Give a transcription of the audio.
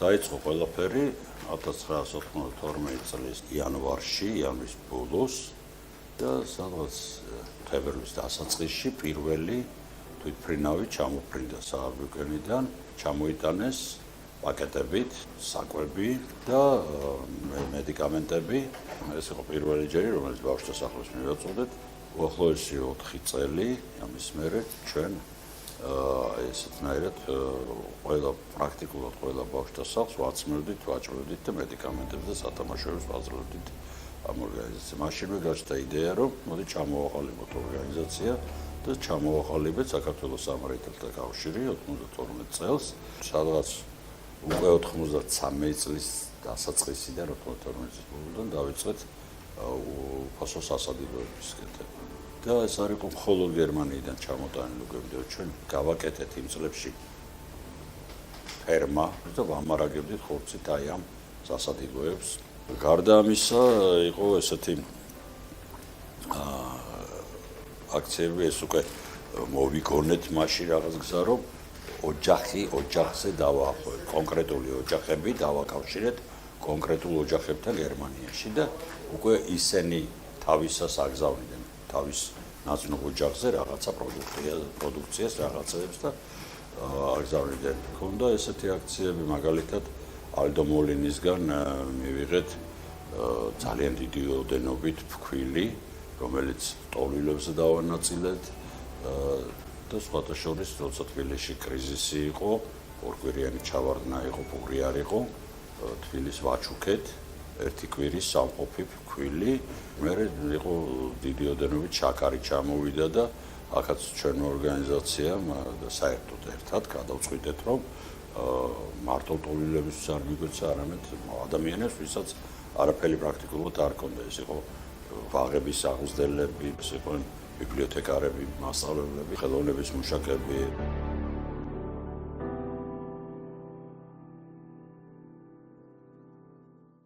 დაიწყო ყველაფერი 1992 წლის იანვრის ბოლოს და სადღაც თებერვლის დასაწყისში პირველი თვითმფრინავი ჩამოფრინდა სააბრიკენიდან, ჩამოიტანეს პაკეტებით, საკვები და მედიკამენტები. ეს იყო პირველი ჯერი, რომელიც ბავშვთა სახლს მივაწოდეთ. უახლოესი 4 წელი ამის მერე ჩვენ ესეთნაირად პრაქტიკულად ყველა ბავშვთა სახლს ვაცმევდით, ვაჭრევდით და მედიკამენტებს და სათამაშოებს ვაძლევდით ამ ორგანიზაციას. მაშინვე გაჩნდა იდეა, რომ მოდი ჩამოვაყალიბოთ ორგანიზაცია და ჩამოვაყალიბეთ საქართველოს სამართალთა კავშირი 92 წელს, სადღაც უკვე 93 წლის დასაწყისიდან 92 წლის ბოლოდან დავიწყეთ უფასო სასადილოების კეთება. და ეს არ იყო მხოლოდ გერმანიიდან ჩამოტანილი ლუგები, ჩვენ გავაკეთეთ იმ წლებში ფერმა და ვამარაგებდით ხორცით აი ამ სასადილოებს. გარდა ამისა იყო ესეთი აქციები, ეს უკვე მოვიგონეთ მაშინ რაღაც გზა, რომ ოჯახზე დავაახლოეთ, კონკრეტული ოჯახები დავაკავშირეთ კონკრეტულ ოჯახებთან გერმანიაში და უკვე ისინი თავისას აგზავნიდნენ თავის ნაცნობ ოჯახზე რაღაცა პროდუქციას რაღაცებს და აგზავნიდნენ. ქონდა ესეთი აქციები, მაგალითად ალდო მოლინისგან მივიღეთ ძალიან დიდი ოდენობით ფქვილი, რომელიც ტოლვილებზე დავანაწილეთ და სხვათა შორის, როცა თბილისში კრიზისი იყო, ორკვირიანი ჩავარდნა იყო, პური არ იყო, თბილის ვაჩუქეთ, ერთი კვირის სამყოფი ფქვილი, მერე იყო დიდი ოდენობით შაქარი ჩამოვიდა და ახაც ჩვენ ორგანიზაციამ და საერთოდ ერთად გადავწყვიტეთ, რომ მარტო ტოლვილებისთვის არ მიგვეცა, არამედ ადამიანებს, ვისაც არაფერი პრაქტიკულად არ ჰქონდა. ეს იყო ბაღების აღზრდელები, ეს იყო ბიბლიოთეკარები, მასწავლებლები, ხელოვნების მუშაკები.